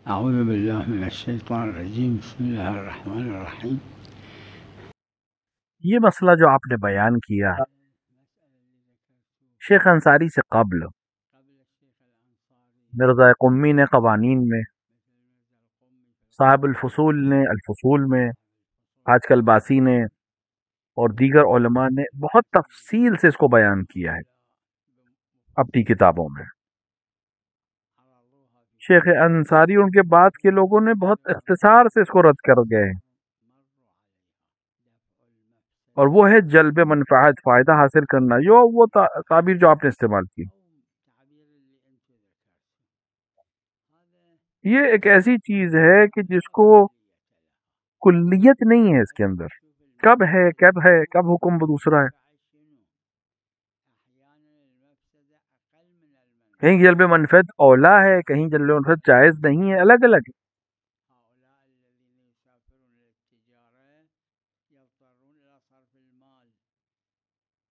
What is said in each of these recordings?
أعوذ بالله من الشيطان الرجيم بسم الله الرحمن الرحيم. یہ مسئلہ جو آپ نے بیان کیا ہے شیخ انصاری سے قبل مرزا قمی نے قوانین میں، صاحب الفصول نے الفصول میں، آج کل باسی نے اور دیگر علماء نے بہت تفصیل سے اس کو بیان کیا ہے اپنی کتابوں میں. شیخ انصاری اور ان کے بعد کے لوگوں نے بہت اختصار سے اس کو رد کر گئے ہیں، اور وہ ہے جلب منفعت، فائدہ حاصل کرنا، جو وہ تعبیر جو آپ نے استعمال کی. یہ ایک ایسی چیز ہے کہ جس کو کلیت نہیں ہے اس کے اندر، کب ہے کب حکم دوسرا ہے. کہیں جلب منفعت اولا ہے، کہیں جلب منفعت جائز نہیں ہے، الگ الگ ہے.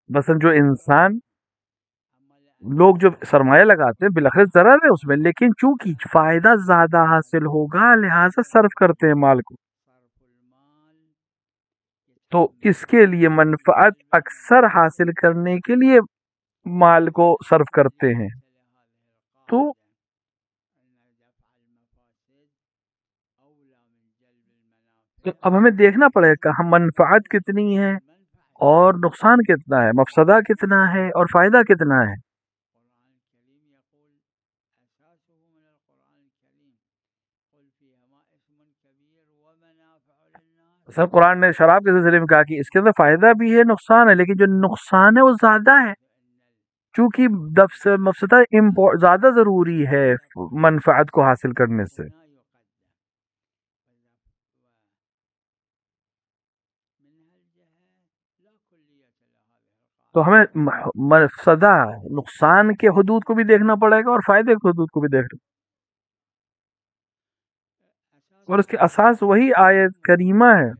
مثلا جو انسان، لوگ جو سرمایہ لگاتے ہیں بالآخر ضرر ہے اس میں، لیکن چونکہ فائدہ زیادہ حاصل ہوگا لہذا صرف کرتے ہیں مال کو، تو اس کے لیے منفعت اکثر حاصل کرنے کے لیے مال کو صرف کرتے ہیں. تو اب ہمیں دیکھنا پڑے گا کہ ہم منفعت کتنی ہے اور نقصان کتنا ہے، مفسدہ کتنا ہے اور فائدہ کتنا ہے. سر قرآن نے شراب کے سلسلے میں کہا کہ اس کے اندر فائدہ بھی ہے نقصان ہے، لیکن جو نقصان ہے وہ زیادہ ہے، چونکہ مفسدہ زیادہ ضروری ہے منفعت کو حاصل کرنے سے. تو ہمیں مفسدہ نقصان کے حدود کو بھی دیکھنا پڑے گا اور فائدے کے حدود کو بھی دیکھنا، اور اس کے اساس وہی آیت کریمہ ہے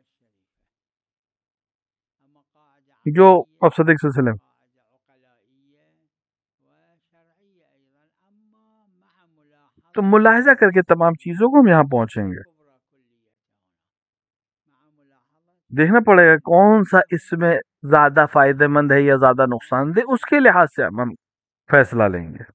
جو مفسدے کے سلسلے میں. تو ملاحظہ کر کے تمام چیزوں کو ہم یہاں پہنچیں گے. دیکھنا پڑے گا کون سا اس میں زیادہ فائدہ مند ہے یا زیادہ نقصان دہ، اس کے لحاظ سے ہم فیصلہ لیں گے.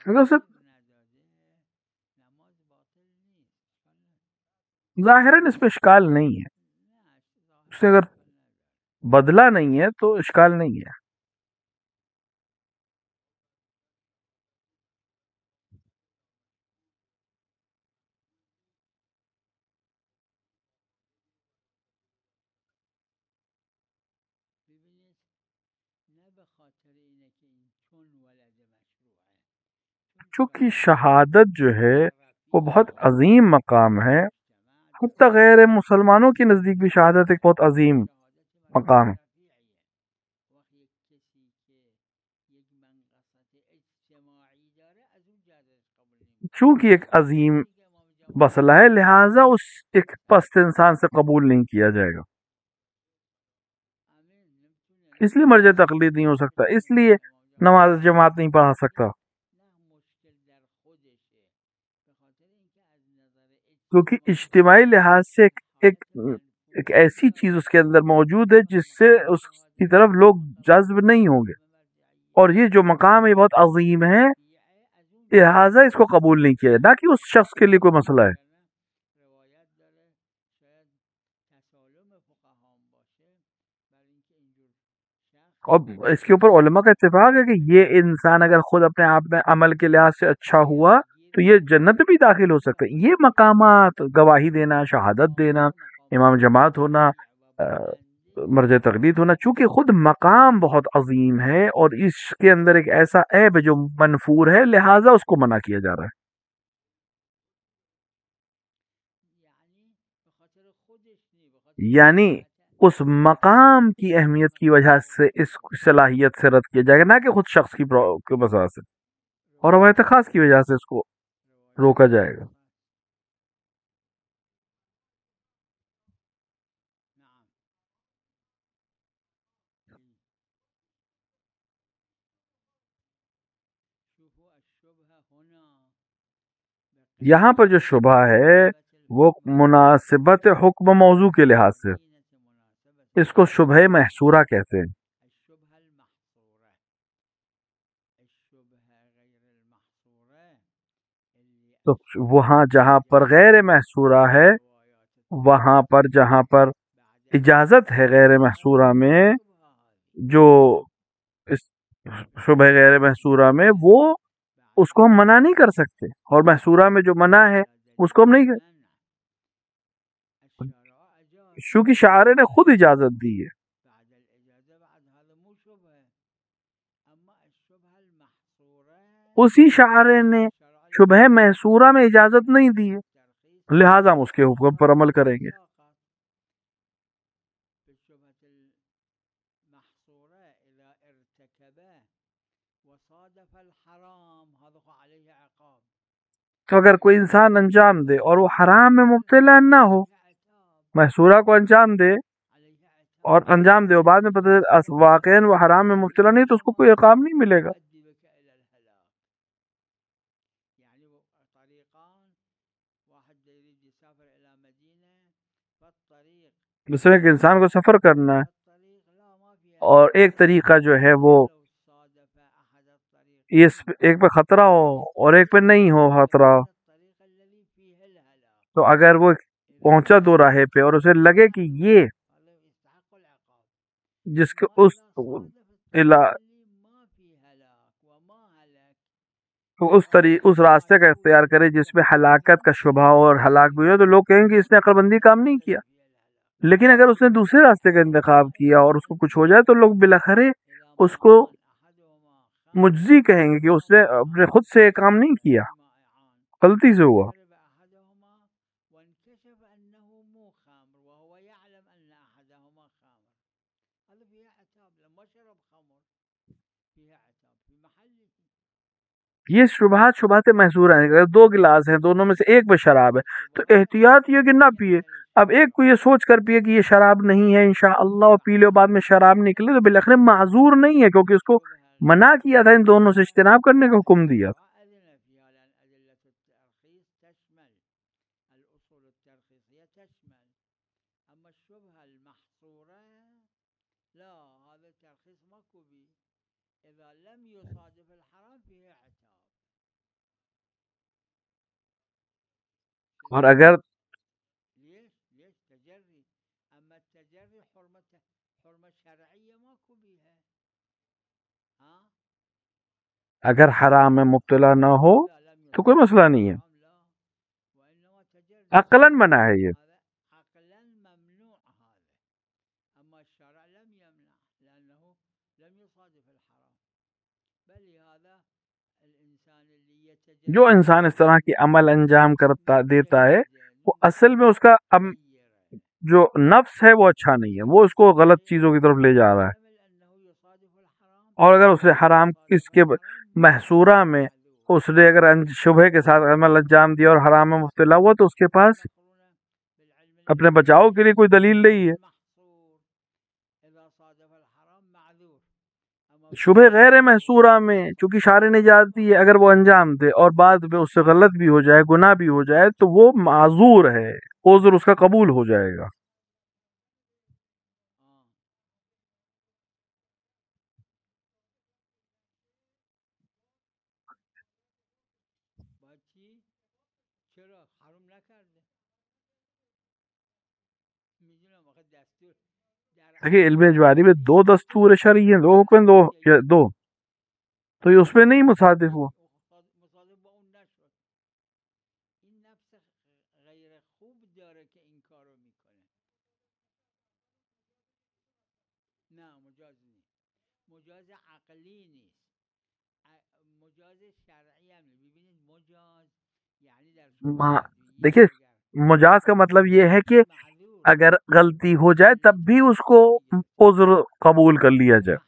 اگر صرف ظاہراً اس پہ اشکال نہیں ہے، اس سے اگر بدلہ نہیں ہے تو اشکال نہیں ہے. چونکہ شہادت جو ہے وہ بہت عظیم مقام ہے، حتیٰ غیر مسلمانوں کے نزدیک بھی شہادت ایک بہت عظیم مقام ہے. چونکہ ایک عظیم مسئلہ ہے لہٰذا اس ایک پست انسان سے قبول نہیں کیا جائے گا، اس لیے مرجع تقلید نہیں ہو سکتا، اس لیے نماز جماعت نہیں پڑھا سکتا، کیونکہ اجتماعی لحاظ سے ایک ایک ایسی چیز اس کے اندر موجود ہے جس سے اس کی طرف لوگ جذب نہیں ہوں گے، اور یہ جو مقام ہے بہت عظیم ہے لہٰذا اس کو قبول نہیں کیا جائے، نہ کہ اس شخص کے لیے کوئی مسئلہ ہے. اور اس کے اوپر علماء کا اتفاق ہے کہ یہ انسان اگر خود اپنے آپ میں عمل کے لحاظ سے اچھا ہوا تو یہ جنت بھی داخل ہو سکتا ہے. یہ مقامات، گواہی دینا، شہادت دینا، امام جماعت ہونا، مرجع تقلید ہونا، چونکہ خود مقام بہت عظیم ہے اور اس کے اندر ایک ایسا عیب جو منفور ہے لہٰذا اس کو منع کیا جا رہا ہے. یعنی اس مقام کی اہمیت کی وجہ سے اس صلاحیت سے رد کیا جائے گا، نہ کہ خود شخص کی وجہ سے اور روایت خاص کی وجہ سے اس کو روکا جائے گا۔ یہاں پر جو شبہ ہے وہ مناسبت حکم موضوع کے لحاظ سے، اس کو شبہ محصورہ کہتے ہیں۔ تو وہاں جہاں پر غیر محصورہ ہے، وہاں پر جہاں پر اجازت ہے غیر محصورہ میں، جو اس شبہ غیر محصورہ میں، وہ اس کو ہم منع نہیں کر سکتے، اور محصورہ میں جو منع ہے اس کو ہم نہیں کر، چونکہ شاعر نے خود اجازت دی ہے۔ اسی شاعر نے شبہ محصورہ میں اجازت نہیں دی ہے، لہٰذا ہم اس کے حکم پر عمل کریں گے۔ تو اگر کوئی انسان انجام دے اور وہ حرام میں مبتلا نہ ہو، محصورہ کو انجام دے اور بعد میں پتہ واقعاً وہ حرام میں مبتلا نہیں، تو اس کو کوئی عقاب نہیں ملے گا۔ جس میں کہ انسان کو سفر کرنا ہے، اور ایک طریقہ جو ہے وہ ایک پہ خطرہ ہو اور ایک پہ نہیں ہو خطرہ، تو اگر وہ پہنچا دو راہے پہ اور اسے لگے کہ یہ جس کے اس راستے کا اختیار کرے جس میں ہلاکت کا شبہ ہو اور ہلاک بھی ہو، تو لوگ کہیں گے اس نے عقل بندی کام نہیں کیا۔ لیکن اگر اس نے دوسرے راستے کا انتخاب کیا اور اس کو کچھ ہو جائے، تو لوگ بالاخرے اس کو مجزی کہیں گے کہ اس نے اپنے خود سے یہ کام نہیں کیا، غلطی سے ہوا۔ یہ شبہات محظور ہیں۔ اگر دو گلاس ہیں، دونوں میں سے ایک میں شراب ہے، تو احتیاط یہ کہ نہ پیے۔ اب ایک کو یہ سوچ کر پیے کہ یہ شراب نہیں ہے انشاءاللہ، اور پی لے بعد میں شراب نکلے، تو بالاخره معذور نہیں ہے، کیونکہ اس کو منع کیا تھا، ان دونوں سے اجتناب کرنے کا حکم دیا۔ اور اگر حرام میں مبتلا نہ ہو تو کوئی مسئلہ نہیں ہے، عقلاً منع ہے یہ۔ جو انسان اس طرح کی عمل انجام کرتا دیتا ہے، وہ اصل میں اس کا جو نفس ہے وہ اچھا نہیں ہے، وہ اس کو غلط چیزوں کی طرف لے جا رہا ہے۔ اور اگر اس نے حرام اس کے محصورہ میں اس نے اگر شبہ کے ساتھ عمل انجام دیا اور حرام میں مبتلا ہوا، تو اس کے پاس اپنے بچاؤ کے لیے کوئی دلیل نہیں ہے۔ شبہ غیر محصورہ میں چونکہ شارع نے اجازت دی ہے، اگر وہ انجام دے اور بعد میں اس سے غلط بھی ہو جائے، گناہ بھی ہو جائے، تو وہ معذور ہے، عذر اس کا قبول ہو جائے گا۔ دیکھیے علم اجباری میں دو دستور شرعی ہیں، دو حکم، دو تو یہ اس میں نہیں مصادف ہوا۔ دیکھیے مجاز کا مطلب یہ ہے کہ اگر غلطی ہو جائے تب بھی اس کو عذر قبول کر لیا جائے.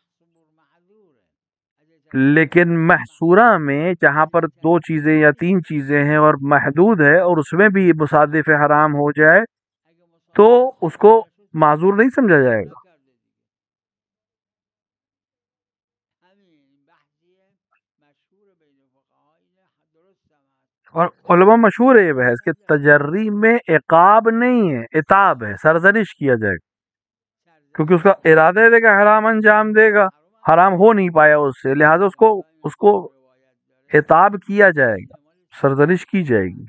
لیکن محصورہ میں جہاں پر دو چیزیں یا تین چیزیں ہیں اور محدود ہے اور اس میں بھی مصادف حرام ہو جائے تو اس کو معذور نہیں سمجھا جائے گا. اور علماء مشہور ہے یہ بحث کہ تجری میں عقاب نہیں ہے، عتاب ہے، سرزنش کیا جائے گا، کیونکہ اس کا ارادہ دے گا حرام انجام دے گا، حرام ہو نہیں پایا اس سے، لہذا اس کو عتاب کیا جائے گا، سرزنش کی جائے گی.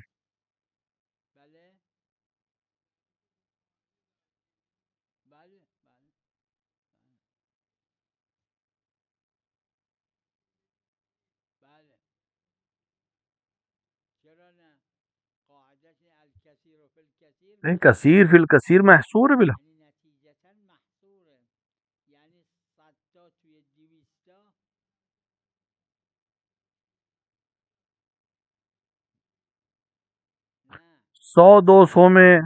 نہیں، کثیر فی الکثیر محصور ہے بلا. سو دو سو میں،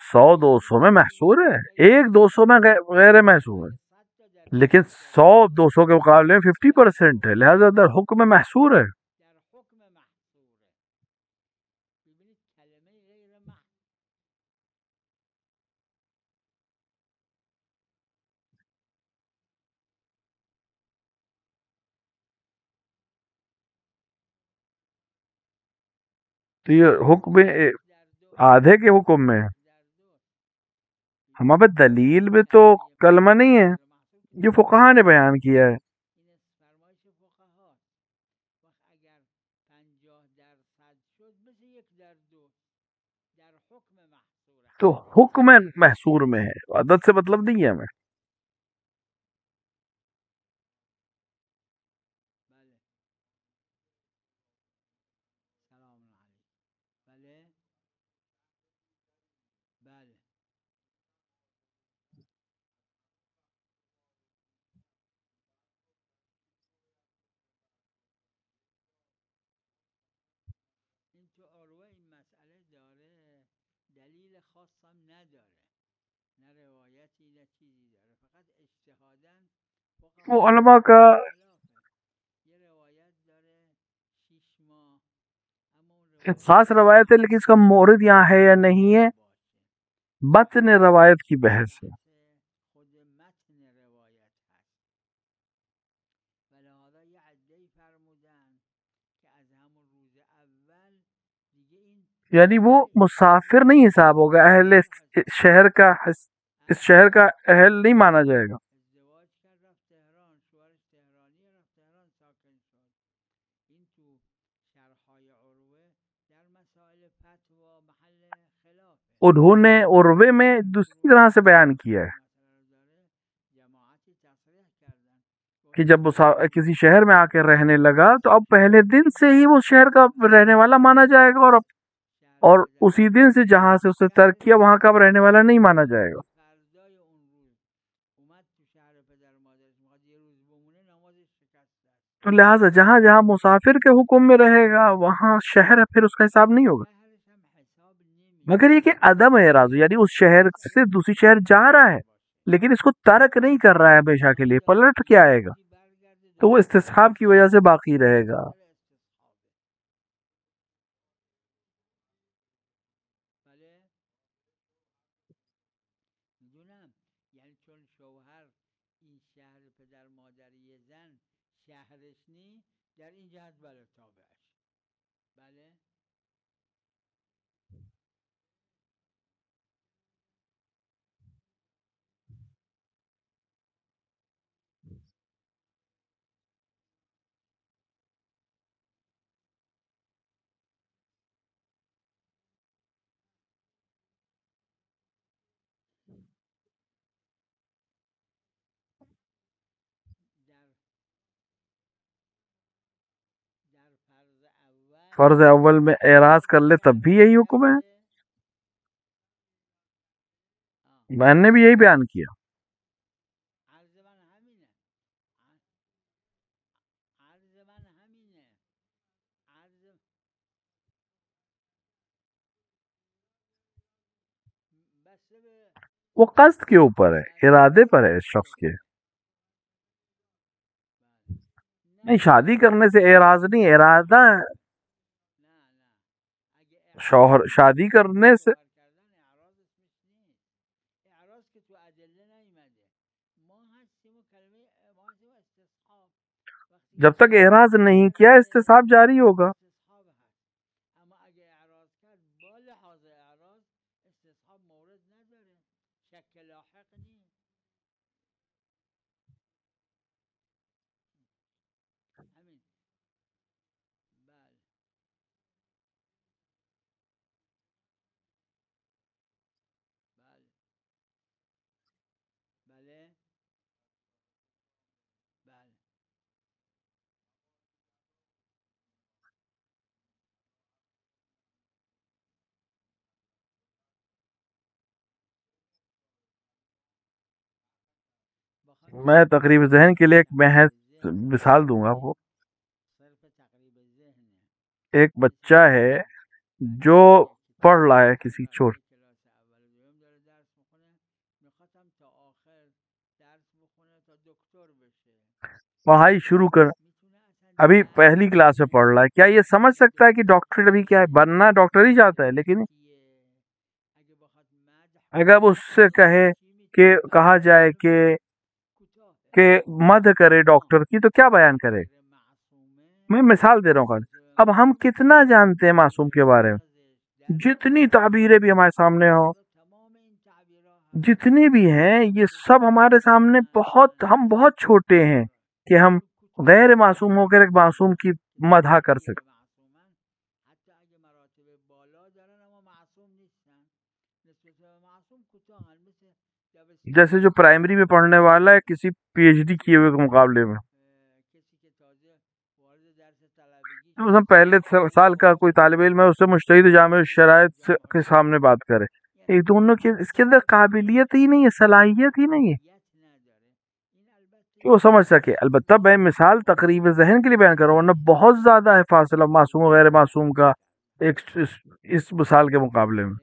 سو دو سو میں محصور ہے، ایک دو سو میں غیر محصور ہے، لیکن سو دو سو کے مقابلے میں 50% ہے، لہذا در حکم محصور ہے. تو یہ حکم آدھے کے حکم میں ہے. ہمارے دلیل میں تو کلمہ نہیں ہے، یہ فقہا نے بیان کیا ہے. تو حکم محصور میں ہے، عدد سے مطلب نہیں ہے ہمیں. وہ علماء کا ایک خاص روایت ہے، لیکن اس کا مورد یہاں ہے یا نہیں ہے، متن روایت کی بحث ہے. یعنی وہ مسافر نہیں حساب ہوگا، اہل شہر کا، اس شہر کا اہل نہیں مانا جائے گا. انہوں نے عروے میں دوسری طرح سے بیان کیا ہے کہ جب کسی شہر میں آ کے رہنے لگا تو اب پہلے دن سے ہی وہ شہر کا رہنے والا مانا جائے گا، اور اسی دن سے جہاں سے اس نے ترک کیا وہاں کا اب رہنے والا نہیں مانا جائے گا. تو لہٰذا جہاں جہاں مسافر کے حکم میں رہے گا وہاں شہر ہے، پھر اس کا حساب نہیں ہوگا. مگر یہ کہ عدم اعراض، یعنی اس شہر سے دوسری شہر جا رہا ہے لیکن اس کو ترک نہیں کر رہا ہے ہمیشہ کے لیے، پلٹ کے آئے گا تو وہ استصحاب کی وجہ سے باقی رہے گا. فرض اول میں اعراض کر لے تب بھی یہی حکم ہے، میں نے بھی یہی بیان کیا. وہ قصد کے اوپر ہے، ارادے پر ہے اس شخص کے. نہیں، شادی کرنے سے اعراض نہیں، ارادہ. شوہر شادی کرنے سے جب تک اعراض نہیں کیا استصحاب جاری ہوگا. میں تقریب ذہن کے لیے ایک محض مثال دوں گا آپ کو. ایک بچہ ہے جو پڑھ رہا ہے کسی چھوٹ پڑھائی شروع کر، ابھی پہلی کلاس میں پڑھ رہا ہے، کیا یہ سمجھ سکتا ہے کہ ڈاکٹر ابھی کیا ہے؟ بننا ڈاکٹر ہی چاہتا ہے، لیکن اگر اس سے کہا جائے کہ مدح کرے ڈاکٹر کی تو کیا بیان کرے؟ میں مثال دے رہا ہوں خالی. اب ہم کتنا جانتے ہیں معصوم کے بارے میں؟ جتنی تعبیریں بھی ہمارے سامنے ہوں، جتنی بھی ہیں، یہ سب ہمارے سامنے ہم بہت چھوٹے ہیں کہ ہم غیر معصوم ہو کر ایک معصوم کی مدح کر سکیں. جیسے جو پرائمری میں پڑھنے والا ہے کسی پی ایچ ڈی کیے ہوئے کے مقابلے میں، مثلا پہلے سال کا کوئی طالب علم ہے، اس سے مجتہد جامع شرائط کے سامنے بات کرے، ایک دونوں کے اس کے اندر قابلیت ہی نہیں ہے، صلاحیت ہی نہیں ہے کہ وہ سمجھ سکے. البتہ میں مثال تقریب ذہن کے لیے بیان کر رہا ہوں، ورنہ بہت زیادہ ہے فاصلہ معصوم و غیر معصوم کا ایک اس مثال کے مقابلے میں.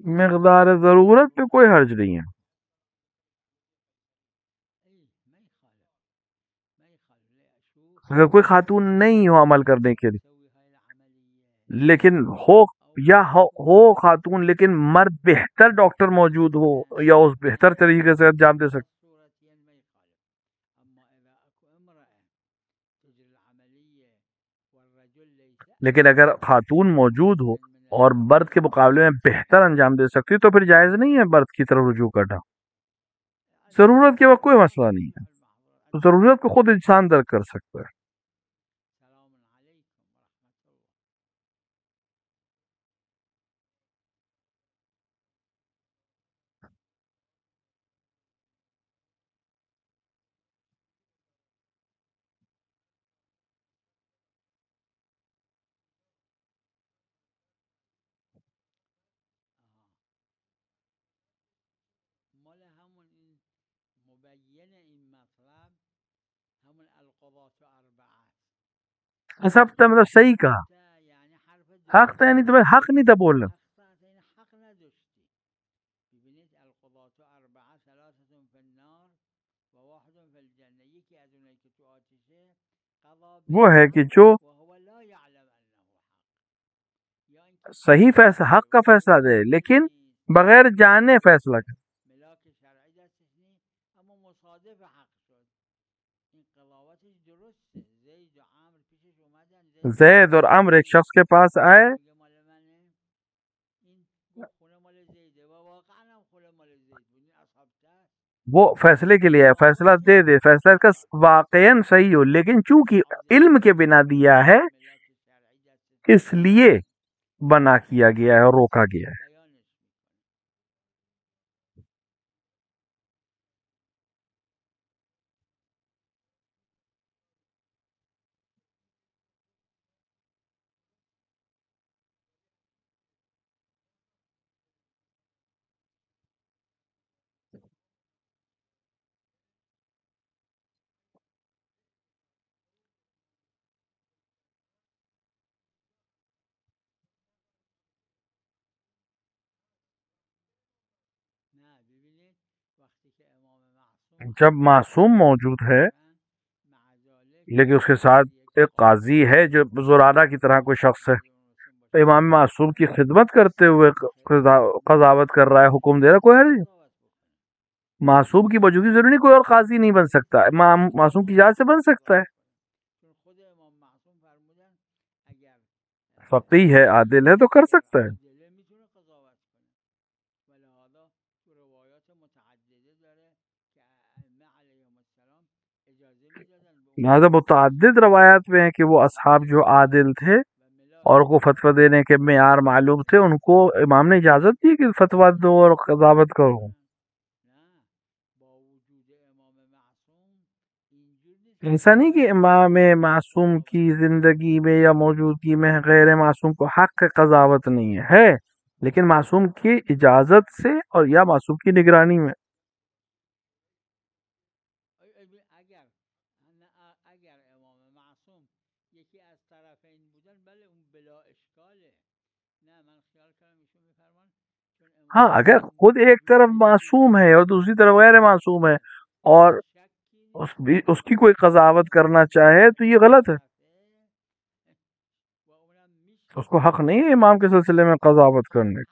مقدار ضرورت پہ کوئی حرج نہیں ہے. اگر کوئی خاتون نہیں ہو عمل کرنے کے لیے، لیکن ہو خاتون، لیکن مرد بہتر ڈاکٹر موجود ہو یا اس بہتر طریقے سے انجام دے سکتے، لیکن اگر خاتون موجود ہو اور مرد کے مقابلے میں بہتر انجام دے سکتی تو پھر جائز نہیں ہے مرد کی طرف رجوع کرنا. ضرورت کے وقت کوئی مسئلہ نہیں ہے، ضرورت کو خود انسان درک کر سکتا ہے. ایسا مطلب صحیح کہا، حق تھا، یعنی تمہیں حق نہیں تھا بولنا. وہ ہے کہ جو صحیح فیصلہ، حق کا فیصلہ دے، لیکن بغیر جانے فیصلہ کرے. زید اور عمر ایک شخص کے پاس آئے، وہ فیصلے کے لیے ہے، فیصلہ دے دے، فیصلہ کا واقعاً صحیح ہو، لیکن چونکہ علم کے بنا دیا ہے اس لیے بنا کیا گیا ہے اور روکا گیا ہے. جب معصوم موجود ہے لیکن اس کے ساتھ ایک قاضی ہے جو زرارہ کی طرح کوئی شخص ہے، تو امام معصوم کی خدمت کرتے ہوئے قضاوت کر رہا ہے، حکم دے رہا ہے، کوئی حرج نہیں۔ معصوم کی موجودگی ضروری نہیں کوئی اور قاضی نہیں بن سکتا، امام معصوم کی ذات سے بن سکتا ہے، فقیہ ہے، عادل ہے تو کر سکتا ہے۔ لہٰذا متعدد روایات میں ہے کہ وہ اصحاب جو عادل تھے اور کو فتویٰ دینے کے معیار معلوم تھے، ان کو امام نے اجازت دی کہ فتویٰ دو اور قضاوت کرو۔ ایسا نہیں کہ امام معصوم کی زندگی میں یا موجودگی میں غیر معصوم کو حق قضاوت نہیں ہے، لیکن معصوم کی اجازت سے اور یا معصوم کی نگرانی میں۔ ہاں اگر خود ایک طرف معصوم ہے اور دوسری طرف غیر معصوم ہے اور اس کی کوئی قضاوت کرنا چاہے تو یہ غلط ہے، اس کو حق نہیں ہے امام کے سلسلے میں قضاوت کرنے۔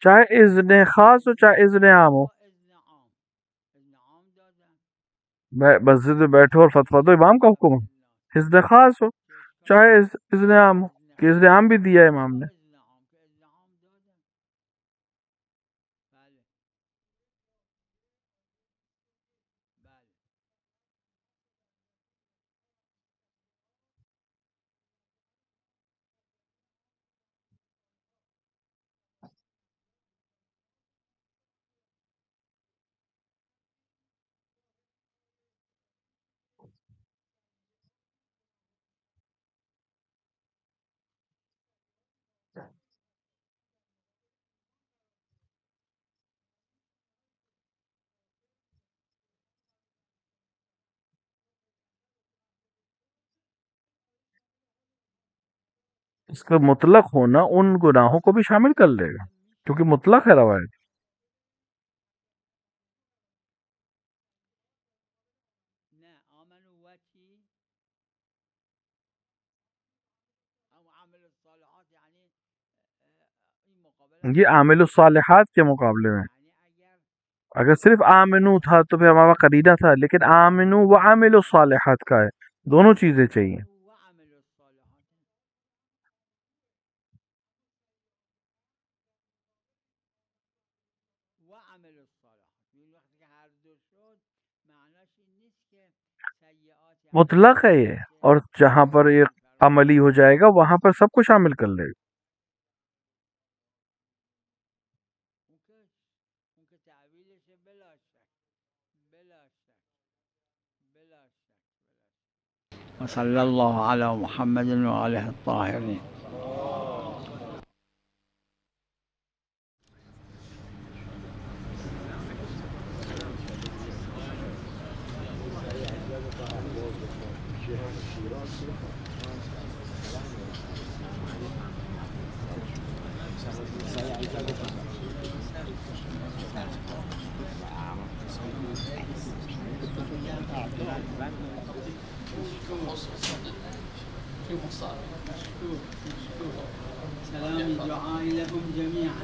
چاہے اذن خاص ہو چاہے اذن عام ہو، مسجد میں بیٹھو اور فتویٰ دو، امام کا حکم ہے۔ اذن خاص ہو چاہے اذن عام ہو، کہ اذن عام بھی دیا ہے امام نے۔ اس کا مطلق ہونا ان گناہوں کو بھی شامل کر لے گا کیونکہ مطلق ہے روایت۔ یہ عامل الصالحات کے مقابلے میں، اگر صرف آمنو تھا تو پھر ہمارا قرینہ تھا، لیکن آمنو و عامل الصالحات کا ہے، دونوں چیزیں چاہیے۔ مطلق ہے یہ، اور جہاں پر یہ عملی ہو جائے گا وہاں پر سب کو شامل کر لے گا۔ وصلی اللہ علی محمد وآلہ الطاہرین۔ سلام الدعاء لهم جميعا.